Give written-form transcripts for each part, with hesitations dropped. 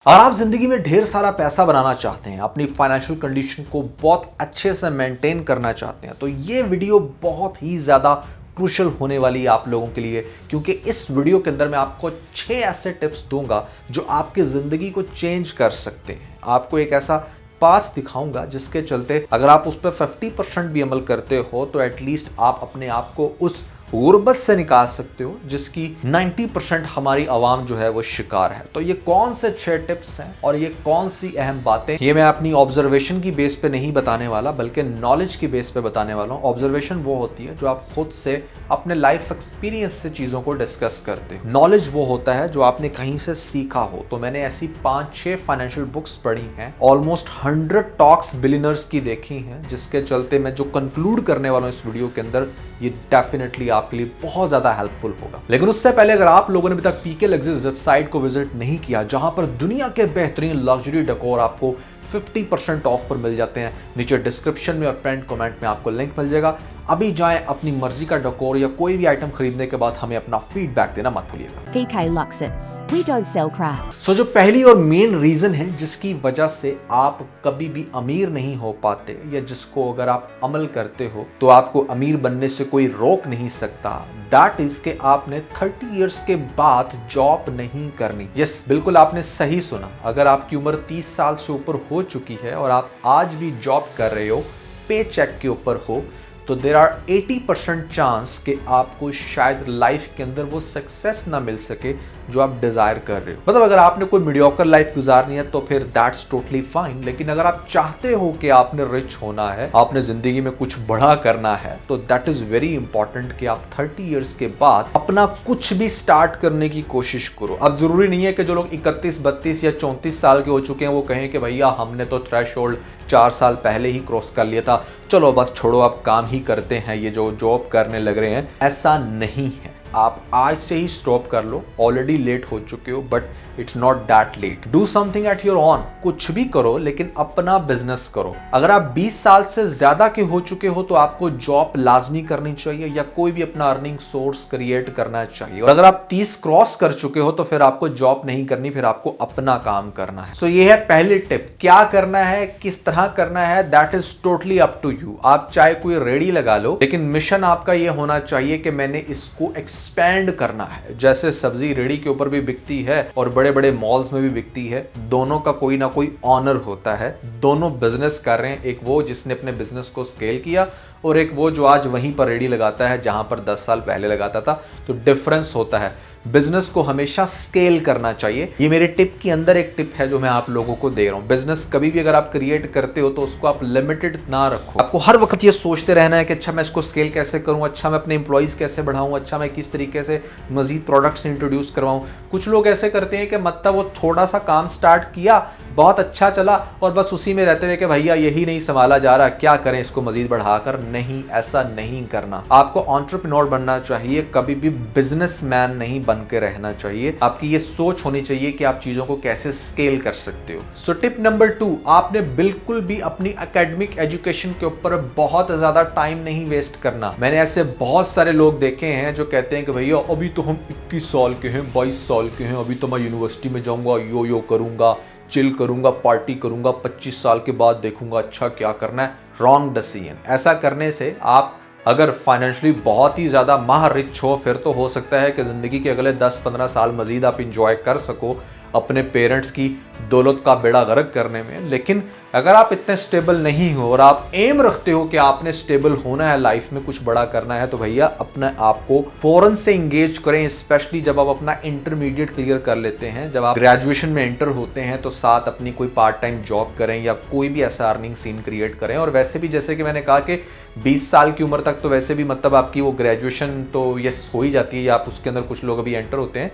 और आप जिंदगी में ढेर सारा पैसा बनाना चाहते हैं, अपनी फाइनेंशियल कंडीशन को बहुत अच्छे से मेंटेन करना चाहते हैं, तो ये वीडियो बहुत ही ज़्यादा क्रूशियल होने वाली है आप लोगों के लिए। क्योंकि इस वीडियो के अंदर मैं आपको 6 ऐसे टिप्स दूंगा जो आपकी ज़िंदगी को चेंज कर सकते हैं। आपको एक ऐसा पाथ दिखाऊंगा जिसके चलते अगर आप उस पर 50% भी अमल करते हो तो एटलीस्ट आप अपने आप को उस गुर्बत से निकाल सकते हो जिसकी 90% हमारी आवाम जो है वो शिकार है। तो ये कौन से 6 टिप्स हैं और ये कौन सी अहम बातें, ये मैं अपनी ऑब्जर्वेशन की बेस पे नहीं बताने वाला बल्कि नॉलेज की बेस पे बताने वाला हूँ। ऑब्जर्वेशन वो होती है जो आप खुद से अपने लाइफ एक्सपीरियंस से चीज़ों को डिस्कस करते हो। नॉलेज वो होता है जो आपने कहीं से सीखा हो। तो मैंने ऐसी 5-6 फाइनेंशियल बुक्स पढ़ी हैं, ऑलमोस्ट 100 टॉक्स बिलियनर्स की देखी हैं, जिसके चलते मैं जो कंक्लूड करने वाला हूँ इस वीडियो के अंदर, ये डेफिनेटली आपके लिए बहुत ज्यादा हेल्पफुल होगा। लेकिन उससे पहले अगर आप लोगों ने अभी तक पीके लग्जरीज वेबसाइट को विजिट नहीं किया, जहां पर दुनिया के बेहतरीन लग्जरी डेकोर आपको 50% ऑफ पर मिल जाते हैं, नीचे डिस्क्रिप्शन में और पिन कमेंट में आपको लिंक मिल जाएगा। अभी जाएं, अपनी मर्जी का डेकोर या कोई भी आइटम खरीदने के बाद हमें अपना फीडबैक देना मत भूलिएगा। PK Luxus. We don't sell crap. सो जो पहली और मेन रीजन है जिसकी वजह से आप कभी भी अमीर नहीं हो पाते, या जिसको अगर आप अमल करते हो तो आपको अमीर बनने से कोई रोक नहीं सकता, दैट इज के आपने 30 इयर्स के बाद जॉब नहीं करनी। यस, बिल्कुल आपने सही सुना। अगर आपकी उम्र 30 साल से ऊपर हो चुकी है और आप आज भी जॉब कर रहे हो, पे चेक के ऊपर हो, तो देर आर 80% चांस कि आपको शायद लाइफ के अंदर वो सक्सेस ना मिल सके जो आप डिजायर कर रहे हो। मतलब अगर आपने कोई मीडियोकर लाइफ गुजारनी है तो फिर दैट्स टोटली फाइन। लेकिन अगर आप चाहते हो कि आपने रिच होना है, आपने जिंदगी में कुछ बड़ा करना है, तो दैट इज वेरी इंपॉर्टेंट कि आप 30 इयर्स के बाद अपना कुछ भी स्टार्ट करने की कोशिश करो। अब जरूरी नहीं है कि जो लोग 31, 32 या 34 साल के हो चुके हैं वो कहें कि भैया हमने तो थ्रेशोल्ड 4 साल पहले ही क्रॉस कर लिया था, चलो बस छोड़ो अब काम ही करते हैं, ये जो जॉब करने लग रहे हैं। ऐसा नहीं है। आप आज से ही स्टॉप कर लो, ऑलरेडी लेट हो चुके हो, but it's not that late. Do something at your own, कुछ भी करो लेकिन अपना बिजनेस करो। अगर आप 20 साल से ज्यादा के हो चुके हो तो आपको जॉब लाजमी करनी चाहिए या कोई भी अपना अर्निंग सोर्स क्रिएट करना चाहिए। और अगर आप 30 क्रॉस कर चुके हो तो फिर आपको जॉब नहीं करनी, फिर आपको अपना काम करना है। सो ये है पहली टिप। क्या करना है, किस तरह करना है, that is totally up to you. आप चाहे कोई रेडी लगा लो, लेकिन मिशन आपका ये होना चाहिए कि मैंने इसको एक्सपैंड करना है। जैसे सब्जी रेडी के ऊपर भी बिकती है और बड़े बड़े मॉल्स में भी बिकती है, दोनों का कोई ना कोई ऑनर होता है। दोनों बिजनेस कर रहे हैं, एक वो जिसने अपने बिजनेस को स्केल किया और एक वो जो आज वहीं पर रेडी लगाता है जहां पर 10 साल पहले लगाता था। तो डिफरेंस होता है। बिजनेस को हमेशा स्केल करना चाहिए। ये मेरे टिप के अंदर एक टिप है जो मैं आप लोगों को दे रहा हूं। बिजनेस कभी भी अगर आप क्रिएट करते हो तो उसको आप लिमिटेड ना रखो। आपको हर वक्त ये सोचते रहना है कि अच्छा मैं इसको स्केल कैसे करूं, अच्छा मैं अपने एम्प्लॉइज कैसे बढ़ाऊं, अच्छा मैं किस तरीके से मजीद प्रोडक्ट्स इंट्रोड्यूस करवाऊं। कुछ लोग ऐसे करते हैं कि मतलब वो थोड़ा सा काम स्टार्ट किया, बहुत अच्छा चला और बस उसी में रहते हुए कि भैया यही नहीं संभाला जा रहा, क्या करें इसको मजीद बढ़ाकर। नहीं, ऐसा नहीं करना। आपको एंटरप्रेन्योर बनना चाहिए, कभी भी बिजनेसमैन नहीं बन के रहना चाहिए। आपकी ये सोच होनी चाहिए कि आप चीजों को कैसे स्केल कर सकते हो। सो टिप नंबर 2, आपने बिल्कुल भी अपनी एकेडमिक एजुकेशन के ऊपर बहुत ज्यादा टाइम नहीं वेस्ट करना। मैंने ऐसे बहुत सारे लोग देखे हैं जो कहते हैं कि भैया अभी तो हम 21 साल के हैं, 22 साल के हैं, अभी तो मैं यूनिवर्सिटी में जाऊंगा, यो करूंगा, चिल करूंगा, पार्टी करूंगा, 25 साल के बाद देखूंगा अच्छा क्या करना है। Wrong decision. ऐसा करने से आप अगर फाइनेंशियली बहुत ही ज़्यादा रिच हो, फिर तो हो सकता है कि ज़िंदगी के अगले 10-15 साल मज़ीद आप इंजॉय कर सको अपने पेरेंट्स की दौलत का बेड़ा गर्क करने में। लेकिन अगर आप इतने स्टेबल नहीं हो और आप एम रखते हो कि आपने स्टेबल होना है, लाइफ में कुछ बड़ा करना है, तो भैया अपने आप को फौरन से इंगेज करें। स्पेशली जब आप अपना इंटरमीडिएट क्लियर कर लेते हैं, जब आप ग्रेजुएशन में एंटर होते हैं, तो साथ अपनी कोई पार्ट टाइम जॉब करें या कोई भी ऐसा अर्निंग सीन क्रिएट करें। और वैसे भी जैसे कि मैंने कहा कि 20 साल की उम्र तक तो वैसे भी मतलब आपकी वो ग्रेजुएशन तो यस हो ही जाती है, या आप उसके अंदर कुछ लोग अभी एंटर होते हैं।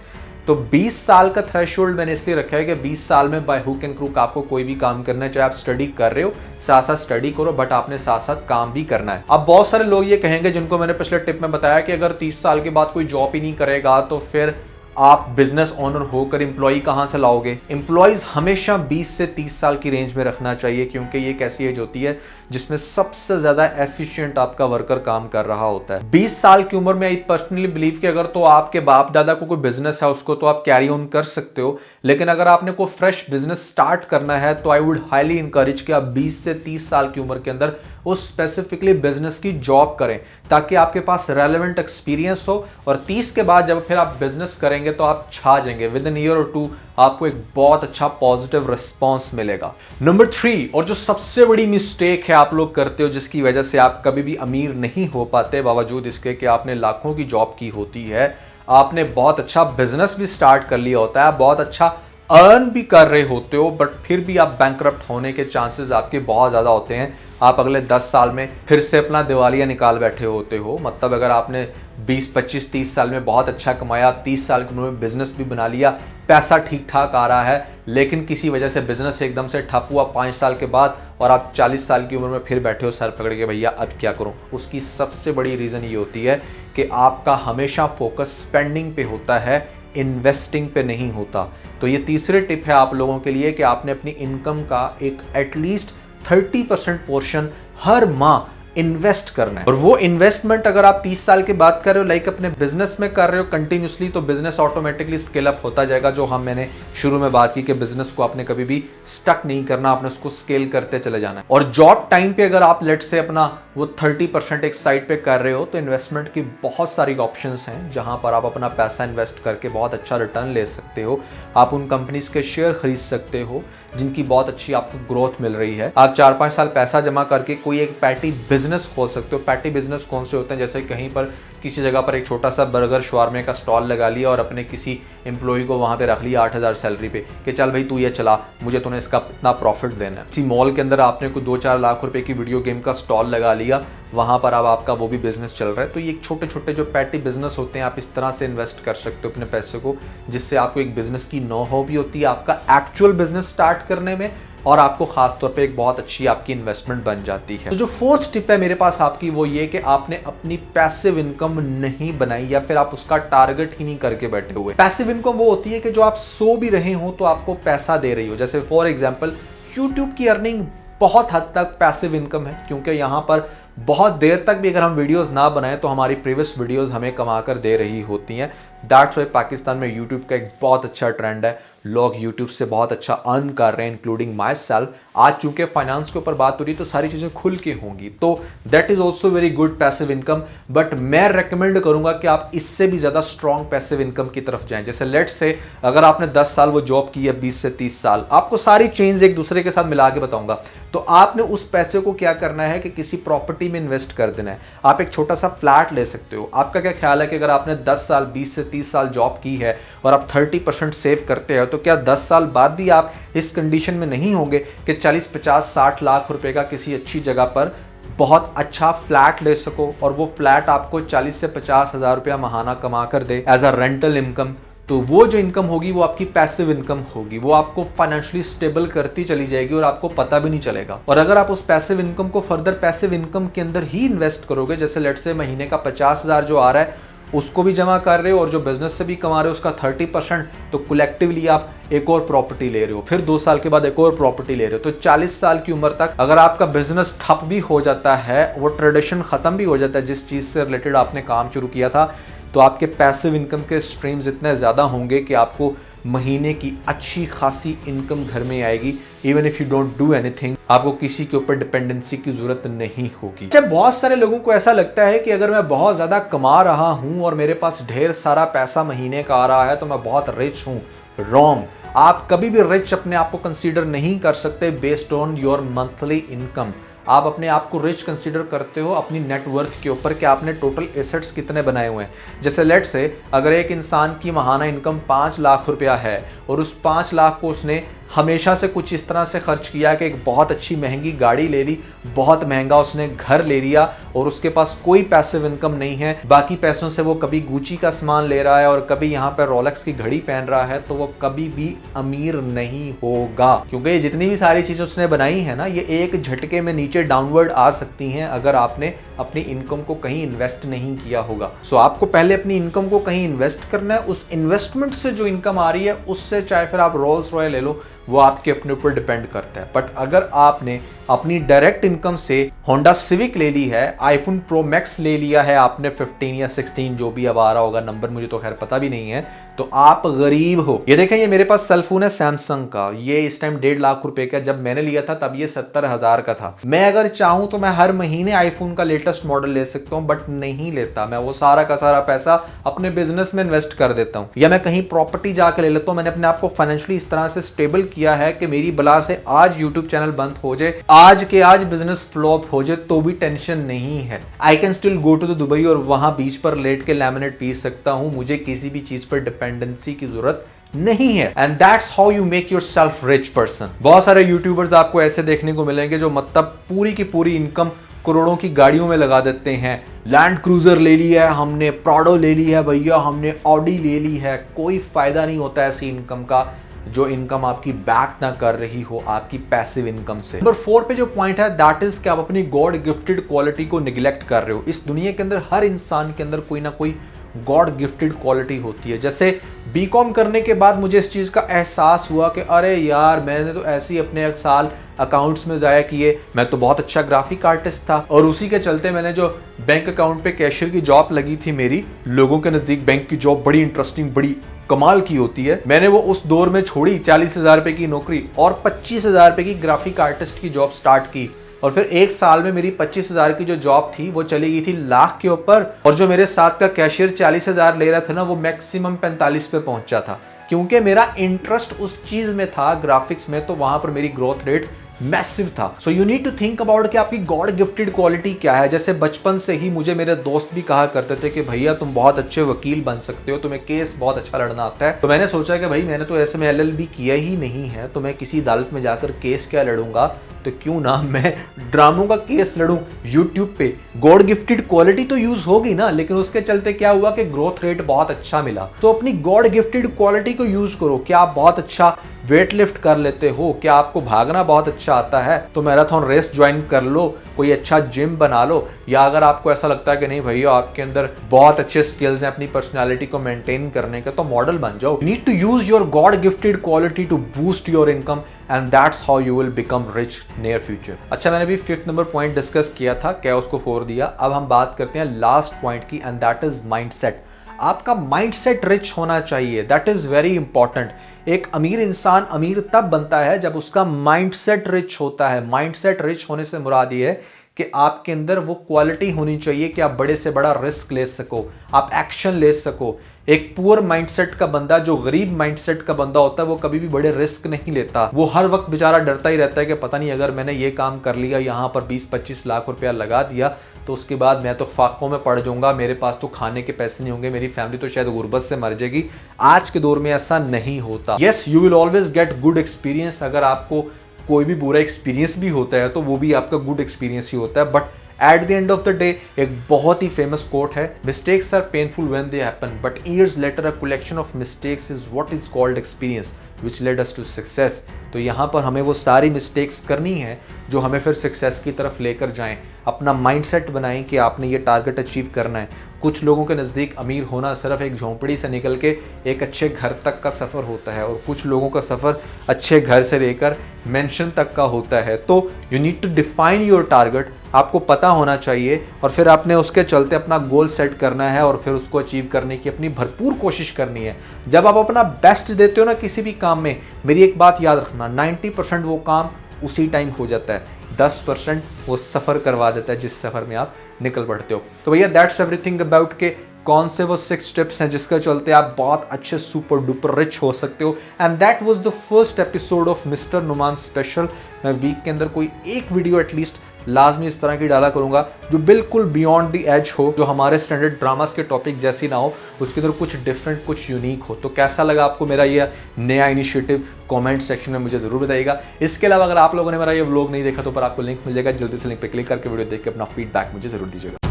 तो 20 साल का थ्रेशोल्ड मैंने इसलिए रखा है कि 20 साल में बाय हुक एंड क्रूक आपको कोई भी काम करना है, चाहे आप स्टडी कर रहे हो, साथ साथ स्टडी करो, बट आपने साथ साथ काम भी करना है। अब बहुत सारे लोग ये कहेंगे, जिनको मैंने पिछले टिप में बताया कि अगर 30 साल के बाद कोई जॉब ही नहीं करेगा तो फिर आप बिजनेस ओनर होकर एम्प्लॉय कहां से लाओगे? एम्प्लॉयज हमेशा 20 से 30 साल की रेंज में रखना चाहिए, क्योंकि ये एक ऐसी एज होती है जिसमें सबसे ज्यादा एफिशिएंट आपका वर्कर काम कर रहा होता है। 20 साल की उम्र में आई पर्सनली बिलीव कि अगर तो आपके बाप दादा को कोई बिजनेस है उसको तो आप कैरी ऑन कर सकते हो, लेकिन अगर आपने कोई फ्रेश बिजनेस स्टार्ट करना है तो आई वुड हाईली इंकरेज कि आप 20 से 30 साल की उम्र के अंदर उस स्पेसिफिकली बिजनेस की जॉब करें, ताकि आपके पास रेलेवेंट एक्सपीरियंस हो और 30 के बाद जब फिर आप बिजनेस करेंगे तो आप छा जाएंगे। विद इन ईयर और 2 आपको एक बहुत अच्छा पॉजिटिव रिस्पॉन्स मिलेगा। नंबर 3, और जो सबसे बड़ी मिस्टेक है आप लोग करते हो जिसकी वजह से आप कभी भी अमीर नहीं हो पाते, बावजूद इसके कि आपने लाखों की जॉब की होती है, आपने बहुत अच्छा बिजनेस भी स्टार्ट कर लिया होता है, बहुत अच्छा अर्न भी कर रहे होते हो, बट फिर भी आप बैंकरप्ट होने के चांसेस आपके बहुत ज़्यादा होते हैं। आप अगले 10 साल में फिर से अपना दिवालिया निकाल बैठे होते हो। मतलब अगर आपने 20, 25, 30 साल में बहुत अच्छा कमाया, 30 साल की उम्र में बिजनेस भी बना लिया, पैसा ठीक ठाक आ रहा है, लेकिन किसी वजह से बिजनेस एकदम से ठप हुआ 5 साल के बाद और आप 40 साल की उम्र में फिर बैठे हो सर पकड़ के, भैया अब क्या करूं? उसकी सबसे बड़ी रीज़न ये होती है कि आपका हमेशा फोकस स्पेंडिंग पे होता है, इन्वेस्टिंग पे नहीं होता। तो ये तीसरे टिप है आप लोगों के लिए कि आपने अपनी इनकम का एक एटलीस्ट 30% पोर्शन हर माह इन्वेस्ट करना है। और वो इन्वेस्टमेंट अगर आप 30 साल के बाद कर रहे हो, लाइक अपने बिजनेस में कर रहे हो कंटिन्यूसली, तो बिजनेस ऑटोमेटिकली स्केल अप होता जाएगा। जो मैंने शुरू में बात की कि बिजनेस को आपने कभी भी स्टक नहीं करना, आपने उसको स्केल करते चले जाना है। और जॉब टाइम पे अगर आप लेट से अपना वो 30% एक साइड पे कर रहे हो, तो इन्वेस्टमेंट की बहुत सारी ऑप्शंस हैं जहां पर आप अपना पैसा इन्वेस्ट करके बहुत अच्छा रिटर्न ले सकते हो। आप उन कंपनीज के शेयर खरीद सकते हो जिनकी बहुत अच्छी आपको ग्रोथ मिल रही है। आप 4-5 साल पैसा जमा करके कोई एक पैटी बिजनेस खोल सकते हो। पैटी बिजनेस कौन से होते हैं? जैसे कहीं पर किसी जगह पर एक छोटा सा बर्गर शवारमे का स्टॉल लगा लिया और अपने किसी एम्प्लॉय को वहां पे रख लिया 8,000 सैलरी पे कि चल भाई तू ये चला, मुझे तूने इसका इतना प्रॉफिट देना है। किसी मॉल के अंदर आपने कोई 2-4 लाख रुपए की वीडियो गेम का स्टॉल लगा लिया, वहां पर अब आपका वो भी बिजनेस चल रहा है। तो ये छोटे छोटे जो पैटी बिजनेस होते हैं, आप इस तरह से इन्वेस्ट कर सकते हो अपने पैसे को, जिससे आपको एक बिजनेस की नो हो भी होती है आपका एक्चुअल बिजनेस स्टार्ट करने में, और आपको खास तौर पे एक बहुत अच्छी आपकी इन्वेस्टमेंट बन जाती है। तो जो फोर्थ टिप है मेरे पास आपकी, वो ये कि आपने अपनी पैसिव इनकम नहीं बनाई या फिर आप उसका टारगेट ही नहीं करके बैठे हुए। पैसिव इनकम वो होती है कि जो आप सो भी रहे हो तो आपको पैसा दे रही हो। जैसे फॉर एग्जांपल यूट्यूब की अर्निंग बहुत हद तक पैसिव इनकम है, क्योंकि यहाँ पर बहुत देर तक भी अगर हम वीडियोस ना बनाएं तो हमारी प्रीवियस वीडियोस हमें कमा कर दे रही होती हैं। दैट्स व्हाई पाकिस्तान में यूट्यूब का एक बहुत अच्छा ट्रेंड है, लोग यूट्यूब से बहुत अच्छा अर्न कर रहे हैं, इंक्लूडिंग माई सेल्फ। आज चूंकि फाइनेंस के ऊपर बात हो रही है तो सारी चीज़ें खुल के होंगी, तो that is also very good passive income. But मैं रेकमेंड करूंगा कि आप इससे भी ज़्यादा स्ट्रॉन्ग पैसिव इनकम की तरफ जाएं। जैसे लेट्स से अगर आपने 10 साल वो जॉब की है, 20 से 30 साल, आपको सारी चेंज एक दूसरे के साथ मिला के बताऊंगा, तो आपने उस पैसे को क्या करना है कि किसी प्रॉपर्टी में इन्वेस्ट कर देना है। आप एक छोटा सा फ्लैट ले सकते हो। आपका क्या ख्याल है कि अगर आपने 10 साल 20 से 30 साल जॉब की है और आप 30% सेव करते हो, तो क्या 10 साल बाद भी आप इस कंडीशन में नहीं होंगे कि 40, 50, 60 लाख रुपए का किसी अच्छी जगह पर बहुत अच्छा फ्लैट ले सको और वो फ्लैट आपको 40 से 50 हज़ार रुपया महाना कमा कर दे एज अ रेंटल इनकम? तो वो जो इनकम होगी वो आपकी पैसिव इनकम होगी, वो आपको फाइनेंशियली स्टेबल करती चली जाएगी और आपको पता भी नहीं चलेगा। और अगर आप उस पैसिव इनकम को फर्दर पैसिव इनकम के अंदर ही इन्वेस्ट करोगे, जैसे लेट्स से महीने का 50,000 जो आ रहा है उसको भी जमा कर रहे हो और जो बिजनेस से भी कमा रहे हो उसका 30%, तो कलेक्टिवली आप एक और प्रॉपर्टी ले रहे हो, फिर 2 साल के बाद एक और प्रॉपर्टी ले रहे हो, तो 40 साल की उम्र तक अगर आपका बिजनेस ठप भी हो जाता है, वो ट्रेडिशन खत्म भी हो जाता है जिस चीज से रिलेटेड आपने काम शुरू किया था, तो आपके पैसिव इनकम के स्ट्रीम्स इतने ज़्यादा होंगे कि आपको महीने की अच्छी खासी इनकम घर में आएगी। Even if you don't do anything, आपको किसी के ऊपर डिपेंडेंसी की जरूरत नहीं होगी। जब बहुत सारे लोगों को ऐसा लगता है कि अगर मैं बहुत ज़्यादा कमा रहा हूँ और मेरे पास ढेर सारा पैसा महीने का आ रहा है तो मैं बहुत रिच हूँ। रॉन्ग। आप कभी भी रिच अपने आप को कंसीडर नहीं कर सकते based on your monthly income. आप अपने आप को रिच कंसीडर करते हो अपनी नेटवर्थ के ऊपर कि आपने टोटल एसेट्स कितने बनाए हुए हैं। जैसे लेट से अगर एक इंसान की महाना इनकम 5 लाख रुपया है और उस 5 लाख को उसने हमेशा से कुछ इस तरह से खर्च किया कि एक बहुत अच्छी महंगी गाड़ी ले ली, बहुत महंगा उसने घर ले लिया और उसके पास कोई पैसिव इनकम नहीं है, बाकी पैसों से वो कभी गुची का सामान ले रहा है और कभी यहाँ पर रोलेक्स की घड़ी पहन रहा है, तो वो कभी भी अमीर नहीं होगा। क्योंकि ये जितनी भी सारी चीजें उसने बनाई है ना, ये एक झटके में नीचे डाउनवर्ड आ सकती हैं अगर आपने अपनी इनकम को कहीं इन्वेस्ट नहीं किया होगा। सो आपको पहले अपनी इनकम को कहीं इन्वेस्ट करना है, उस इन्वेस्टमेंट से जो इनकम आ रही है उससे चाहे फिर आप रोल्स रॉयल ले लो, वो आपके अपने ऊपर डिपेंड करता है। बट अगर आपने अपनी डायरेक्ट इनकम से होंडा सिविक ले ली है, आईफोन प्रो मैक्स ले लिया है आपने 15 या 16 जो भी अब आ रहा होगा नंबर, मुझे तो खैर पता भी नहीं है, तो आप गरीब हो। ये देखें, ये मेरे पास सेल फोन है सैमसंग का, ये इस टाइम 1.5 लाख रुपए का, जब मैंने लिया था तब ये 70,000 का था। मैं अगर चाहूं तो मैं हर महीने आईफोन का लेटेस्ट मॉडल ले सकता हूं, बट नहीं लेता। मैं वो सारा का सारा पैसा अपने बिजनेस में इन्वेस्ट कर देता हूं, या मैं कहीं प्रॉपर्टी जाकर ले लेता हूं। मैंने अपने आप को फाइनेंशियली इस तरह से स्टेबल किया है कि मेरी बला से आज यूट्यूब चैनल बंद हो जाए, आज के आज बिजनेस फ्लॉप हो जाए, तो भी टेंशन नहीं है। I can still go to the Dubai और वहां बीच पर लेट के लेमनेट पी सकता हूं। मुझे किसी भी चीज पर डिपेंडेंसी की जरूरत नहीं है। And that's how you make your self rich person. बहुत सारे यूट्यूबर्स आपको ऐसे देखने को मिलेंगे जो मतलब पूरी की पूरी इनकम करोड़ों की गाड़ियों में लगा देते हैं। लैंड क्रूजर ले लिया है हमने, प्राडो ले ली है भैया हमने, ऑडी ले ली है। कोई फायदा नहीं होता ऐसी इनकम का जो इनकम आपकी बैक ना कर रही हो आपकी पैसिव इनकम से। नंबर 4 पे जो पॉइंट है दैट इज कि आप अपनी गॉड गिफ्टेड क्वालिटी को निगलेक्ट कर रहे हो। इस दुनिया के अंदर हर इंसान के अंदर कोई ना कोई गॉड गिफ्टेड क्वालिटी होती है। जैसे बीकॉम करने के बाद मुझे इस चीज का एहसास हुआ कि अरे यार, मैंने तो ऐसे ही अपने साल अकाउंट्स में जाया किए, मैं तो बहुत अच्छा ग्राफिक आर्टिस्ट था, और उसी के चलते मैंने जो बैंक अकाउंट पे कैशियर की जॉब लगी थी मेरी, लोगों के नजदीक बैंक की जॉब बड़ी इंटरेस्टिंग बड़ी कमाल की होती है, मैंने वो उस दौर में छोड़ी 40,000 रुपए की नौकरी और 25,000 रुपए की ग्राफिक आर्टिस्ट की जॉब स्टार्ट की। और फिर एक साल में मेरी 25,000 की जो जॉब थी वो चली गई थी लाख के ऊपर, और जो मेरे साथ का कैशियर 40,000 ले रहा था ना, वो मैक्सिमम 45 पे पहुंचा था। क्योंकि मेरा इंटरेस्ट उस चीज में था, ग्राफिक्स में, तो वहां पर मेरी ग्रोथ रेट मैसिव था। So you need to think about कि आपकी गॉड गिफ्टेड क्वालिटी क्या है। जैसे बचपन से ही मुझे मेरे दोस्त भी कहा करते थे कि भैया तुम बहुत अच्छे वकील बन सकते हो, तुम्हें केस बहुत अच्छा लड़ना आता है। तो मैंने सोचा कि भाई मैंने तो ऐसे में LLB किया ही नहीं है, तो मैं किसी अदालत में जाकर केस क्या लड़ूंगा, तो क्यों ना मैं ड्रामों का केस लड़ूं यूट्यूब पे। गॉड गिफ्टेड क्वालिटी तो यूज होगी ना, लेकिन उसके चलते क्या हुआ कि ग्रोथ रेट बहुत अच्छा मिला। तो अपनी गॉड गिफ्टेड क्वालिटी को यूज करो। क्या आप बहुत अच्छा वेट लिफ्ट कर लेते हो? क्या आपको भागना बहुत अच्छा आता है? तो मैराथन रेस ज्वाइन कर लो, कोई अच्छा जिम बना लो। या अगर आपको ऐसा लगता है कि नहीं भैया आपके अंदर बहुत अच्छे स्किल्स हैं अपनी पर्सनालिटी को मेंटेन करने के, तो मॉडल बन जाओ। You need to use your god gifted quality to boost your income and that's how you will become rich near future. अच्छा, मैंने भी 5th नंबर पॉइंट डिस्कस किया था, क्या उसको 4 दिया। अब हम बात करते हैं लास्ट पॉइंट की, एंड दैट इज माइंडसेट। आपका माइंडसेट रिच होना चाहिए, दैट इज वेरी इंपॉर्टेंट। एक अमीर इंसान अमीर तब बनता है जब उसका माइंडसेट रिच होता है। माइंडसेट रिच होने से मुराद ये है कि आपके अंदर वो क्वालिटी होनी चाहिए कि आप बड़े से बड़ा रिस्क ले सको, आप एक्शन ले सको। एक पुअर माइंडसेट का बंदा, जो गरीब माइंडसेट का बंदा होता है, वो कभी भी बड़े रिस्क नहीं लेता। वो हर वक्त बेचारा डरता ही रहता है कि पता नहीं अगर मैंने ये काम कर लिया, यहाँ पर 20-25 लाख रुपया लगा दिया, तो उसके बाद मैं तो फाकों में पड़ जाऊंगा, मेरे पास तो खाने के पैसे नहीं होंगे, मेरी फैमिली तो शायद गुर्बत से मर जाएगी। आज के दौर में ऐसा नहीं होता। Yes, you will always get good experience. अगर आपको कोई भी बुरा एक्सपीरियंस भी होता है तो वो भी आपका गुड एक्सपीरियंस ही होता है। But at the end of the day एक बहुत ही फेमस कोट है, mistakes are painful when they happen but years later a collection of mistakes is what is called experience which led us to success. तो यहाँ पर हमें वो सारी मिस्टेक्स करनी है जो हमें फिर सक्सेस की तरफ लेकर जाएं। अपना माइंडसेट बनाएं कि आपने ये टारगेट अचीव करना है। कुछ लोगों के नज़दीक अमीर होना सिर्फ एक झोंपड़ी से निकल के एक अच्छे घर तक का सफ़र होता है, और कुछ लोगों का सफ़र अच्छे घर से लेकर मेंशन तक का होता है। तो you need to define your target, आपको पता होना चाहिए, और फिर आपने उसके चलते अपना गोल सेट करना है और फिर उसको अचीव करने की अपनी भरपूर कोशिश करनी है। जब आप अपना बेस्ट देते हो ना किसी भी काम में, मेरी एक बात याद रखना, 90% वो काम उसी टाइम हो जाता है, 10% वो सफ़र करवा देता है जिस सफ़र में आप निकल पड़ते हो। तो भैया दैट्स एवरीथिंग अबाउट के कौन से वो 6 स्टेप्स हैं जिसका चलते आप बहुत अच्छे सुपर डुपर रिच हो सकते हो। And that was the first episode of mister Numan special. मैं वीक के अंदर कोई एक वीडियो एटलीस्ट लाजमी इस तरह की डाला करूंगा जो बिल्कुल बियॉन्ड द एज हो, जो हमारे स्टैंडर्ड ड्रामास के टॉपिक जैसी ना हो, उसके अंदर कुछ डिफरेंट, कुछ यूनिक हो। तो कैसा लगा आपको मेरा ये नया इनिशिएटिव, कमेंट सेक्शन में मुझे जरूर बताइएगा। इसके अलावा अगर आप लोगों ने मेरा ये व्लॉग नहीं देखा तो ऊपर आपको लिंक मिल जाएगा, जल्दी से लिंक पे क्लिक करके वीडियो देख के अपना फीडबैक मुझे जरूर दीजिएगा।